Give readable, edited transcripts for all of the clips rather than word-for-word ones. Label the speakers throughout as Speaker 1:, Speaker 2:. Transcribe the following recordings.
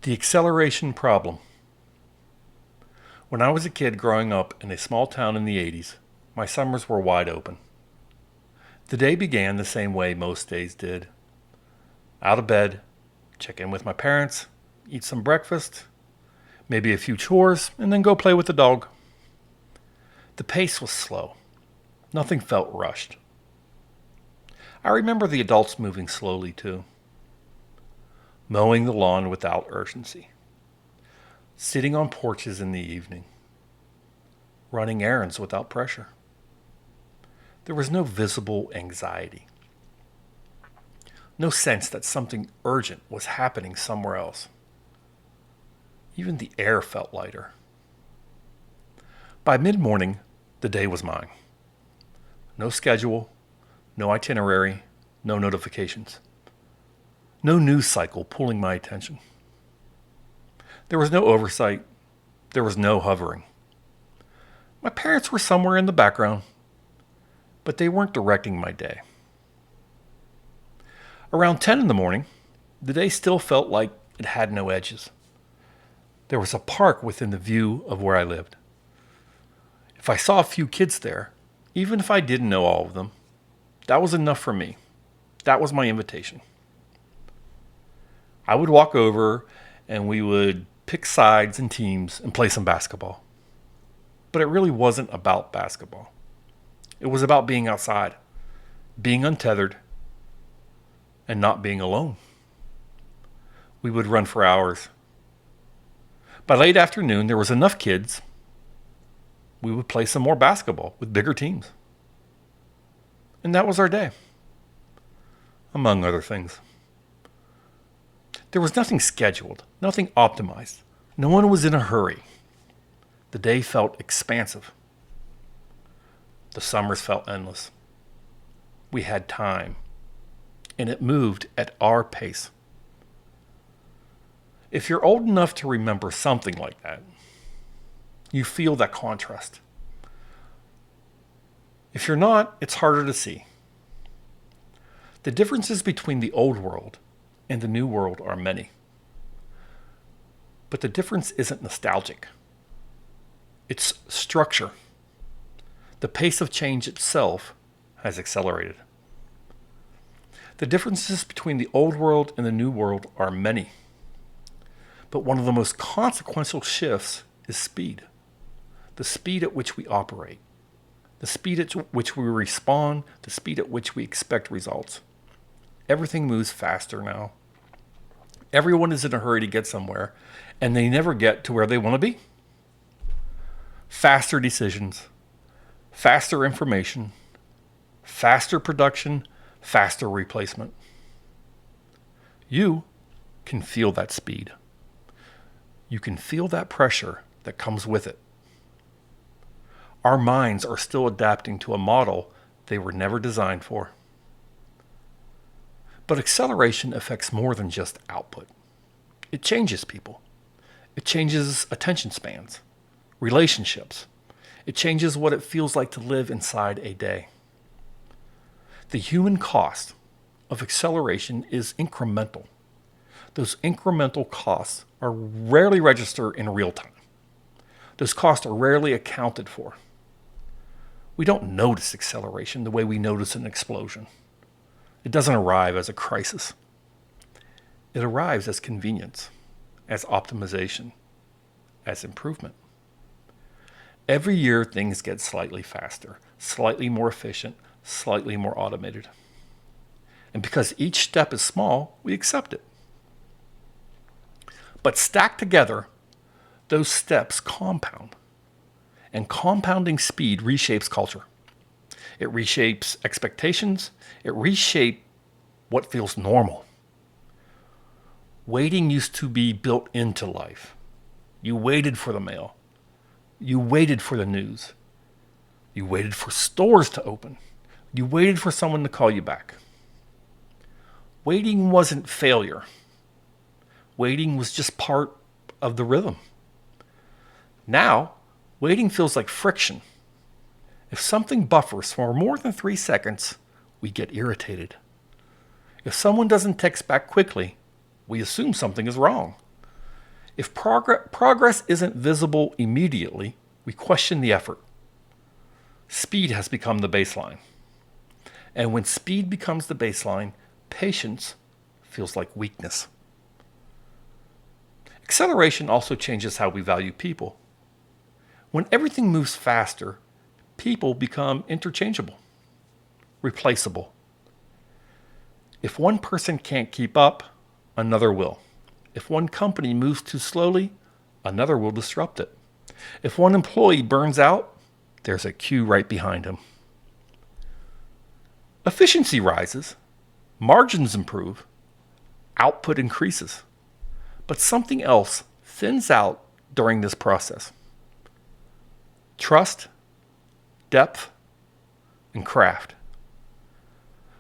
Speaker 1: The acceleration problem. When I was a kid growing up in a small town in the 80s, my summers were wide open. The day began the same way most days did. Out of bed, check in with my parents, eat some breakfast, maybe a few chores, and then go play with the dog. The pace was slow. Nothing felt rushed. I remember the adults moving slowly too. Mowing the lawn without urgency. Sitting on porches in the evening. Running errands without pressure. There was no visible anxiety. No sense that something urgent was happening somewhere else. Even the air felt lighter. By mid-morning, the day was mine. No schedule, no itinerary, no notifications. No news cycle pulling my attention. There was no oversight. There was no hovering. My parents were somewhere in the background, but they weren't directing my day. Around 10 in the morning, the day still felt like it had no edges. There was a park within the view of where I lived. If I saw a few kids there, even if I didn't know all of them, that was enough for me. That was my invitation. I would walk over and we would pick sides and teams and play some basketball. But it really wasn't about basketball. It was about being outside, being untethered, and not being alone. We would run for hours. By late afternoon, there was enough kids. We would play some more basketball with bigger teams. And that was our day, among other things. There was nothing scheduled, nothing optimized. No one was in a hurry. The day felt expansive. The summers felt endless. We had time, and it moved at our pace. If you're old enough to remember something like that, you feel that contrast. If you're not, it's harder to see. The differences between the old world and the new world are many. But the difference isn't nostalgic. It's structure. The pace of change itself has accelerated. The differences between the old world and the new world are many. But one of the most consequential shifts is speed. The speed at which we operate. The speed at which we respond. The speed at which we expect results. Everything moves faster now. Everyone is in a hurry to get somewhere, and they never get to where they want to be. Faster decisions, faster information, faster production, faster replacement. You can feel that speed. You can feel that pressure that comes with it. Our minds are still adapting to a model they were never designed for. But acceleration affects more than just output. It changes people. It changes attention spans, relationships. It changes what it feels like to live inside a day. The human cost of acceleration is incremental. Those incremental costs are rarely registered in real time. Those costs are rarely accounted for. We don't notice acceleration the way we notice an explosion. It doesn't arrive as a crisis. It arrives as convenience, as optimization, as improvement. Every year, things get slightly faster, slightly more efficient, slightly more automated. And because each step is small, we accept it. But stacked together, those steps compound. And compounding speed reshapes culture. It reshapes expectations. It reshapes what feels normal. Waiting used to be built into life. You waited for the mail. You waited for the news. You waited for stores to open. You waited for someone to call you back. Waiting wasn't failure. Waiting was just part of the rhythm. Now, waiting feels like friction. If something buffers for more than 3 seconds, we get irritated. If someone doesn't text back quickly, we assume something is wrong. If progress isn't visible immediately, we question the effort. Speed has become the baseline. And when speed becomes the baseline, patience feels like weakness. Acceleration also changes how we value people. When everything moves faster, people become interchangeable, replaceable. If one person can't keep up, another will. If one company moves too slowly, another will disrupt it. If one employee burns out, there's a queue right behind him. Efficiency rises, margins improve, output increases. But something else thins out during this process. Trust, depth, and craft.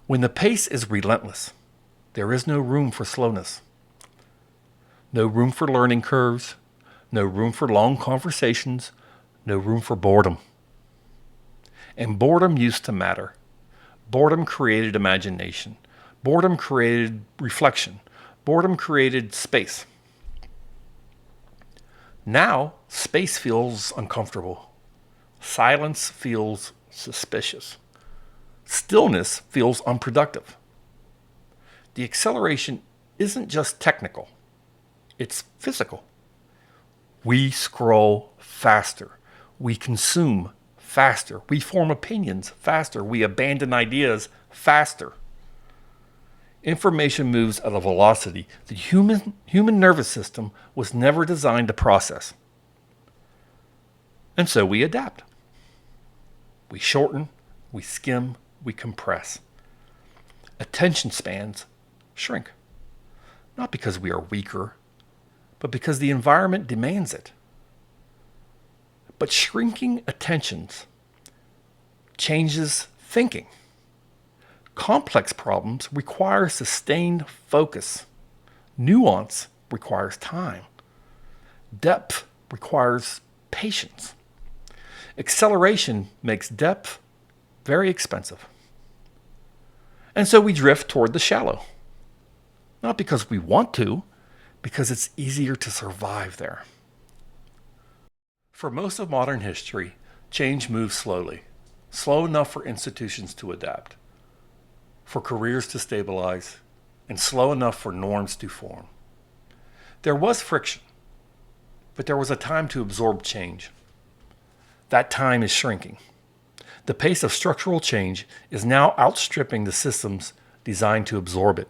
Speaker 1: When the pace is relentless, there is no room for slowness. No room for learning curves, no room for long conversations, no room for boredom. And boredom used to matter. Boredom created imagination. Boredom created reflection. Boredom created space. Now, space feels uncomfortable. Silence feels suspicious. Stillness feels unproductive. The acceleration isn't just technical, it's physical. We scroll faster. We consume faster. We form opinions faster. We abandon ideas faster. Information moves at a velocity the human nervous system was never designed to process. And so we adapt. We shorten, we skim, we compress. Attention spans shrink. Not because we are weaker, but because the environment demands it. But shrinking attentions changes thinking. Complex problems require sustained focus. Nuance requires time. Depth requires patience. Acceleration makes depth very expensive. And so we drift toward the shallow. Not because we want to, because it's easier to survive there. For most of modern history, change moves slowly, slow enough for institutions to adapt, for careers to stabilize, and slow enough for norms to form. There was friction, but there was a time to absorb change. That time is shrinking. The pace of structural change is now outstripping the systems designed to absorb it.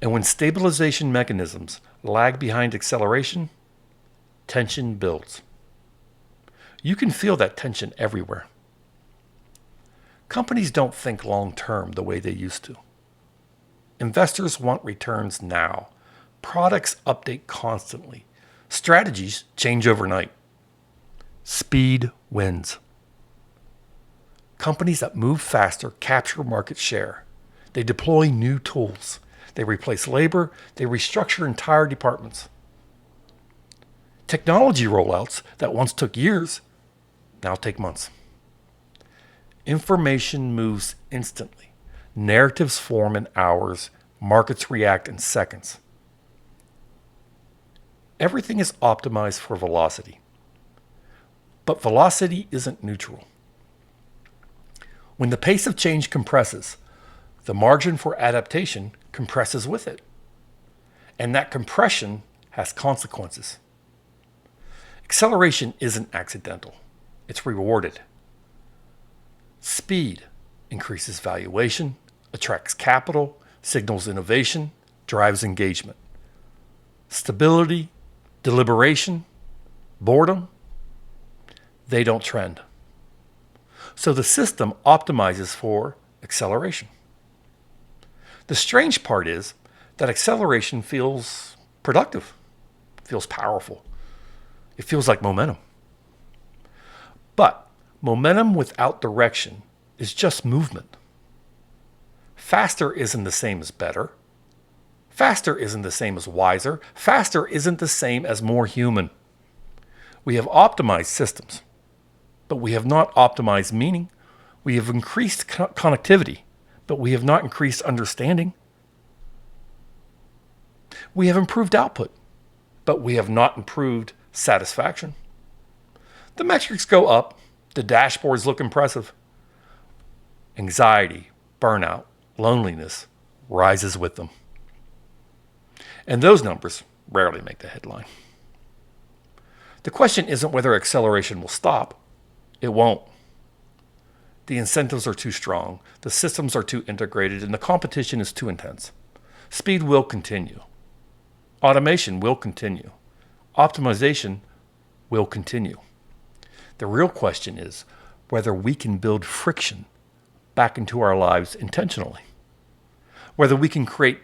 Speaker 1: And when stabilization mechanisms lag behind acceleration, tension builds. You can feel that tension everywhere. Companies don't think long term the way they used to. Investors want returns now. Products update constantly. Strategies change overnight. Speed wins. Companies that move faster capture market share. They deploy new tools. They replace labor. They restructure entire departments. Technology rollouts that once took years now take months. Information moves instantly. Narratives form in hours. Markets react in seconds. Everything is optimized for velocity. But velocity isn't neutral. When the pace of change compresses, the margin for adaptation compresses with it. And that compression has consequences. Acceleration isn't accidental. It's rewarded. Speed increases valuation, attracts capital, signals innovation, drives engagement. Stability, deliberation, boredom, they don't trend. So the system optimizes for acceleration. The strange part is that acceleration feels productive, feels powerful. It feels like momentum. But momentum without direction is just movement. Faster isn't the same as better. Faster isn't the same as wiser. Faster isn't the same as more human. We have optimized systems, but we have not optimized meaning. We have increased connectivity, but we have not increased understanding. We have improved output, but we have not improved satisfaction. The metrics go up, the dashboards look impressive. Anxiety, burnout, loneliness rises with them. And those numbers rarely make the headline. The question isn't whether acceleration will stop. It won't. The incentives are too strong, the systems are too integrated, and the competition is too intense. Speed will continue. Automation will continue. Optimization will continue. The real question is whether we can build friction back into our lives intentionally. Whether we can create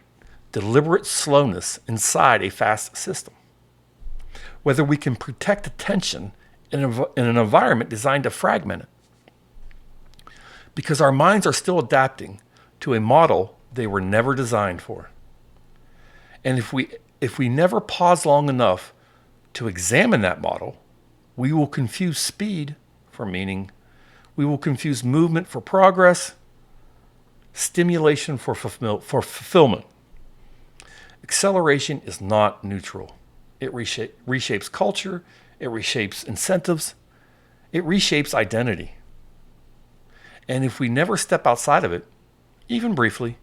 Speaker 1: deliberate slowness inside a fast system. Whether we can protect attention in an environment designed to fragment it. Because our minds are still adapting to a model they were never designed for. And if we never pause long enough to examine that model, we will confuse speed for meaning. We will confuse movement for progress, stimulation for fulfillment. Acceleration is not neutral. It reshapes culture, it reshapes incentives, it reshapes identity. And if we never step outside of it, even briefly,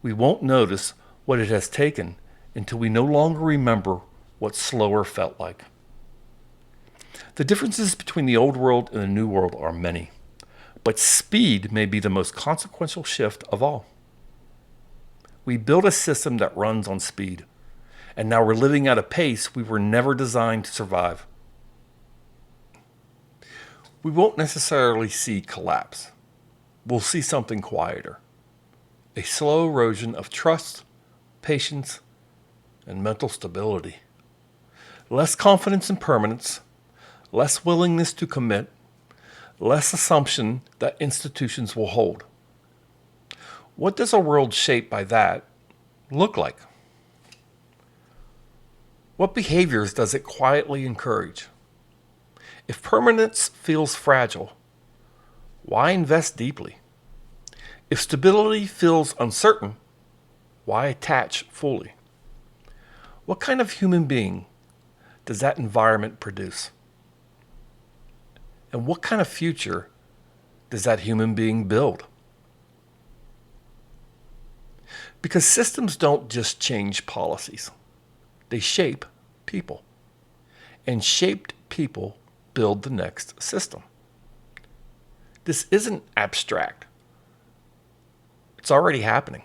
Speaker 1: we won't notice what it has taken until we no longer remember what slower felt like. The differences between the old world and the new world are many, but speed may be the most consequential shift of all. We built a system that runs on speed, and now we're living at a pace we were never designed to survive. We won't necessarily see collapse. We'll see something quieter. A slow erosion of trust, patience, and mental stability. Less confidence in permanence, less willingness to commit, less assumption that institutions will hold. What does a world shaped by that look like? What behaviors does it quietly encourage? If permanence feels fragile, why invest deeply? If stability feels uncertain, why attach fully? What kind of human being does that environment produce? And what kind of future does that human being build? Because systems don't just change policies. They shape people. And shaped people build the next system. This isn't abstract. It's already happening.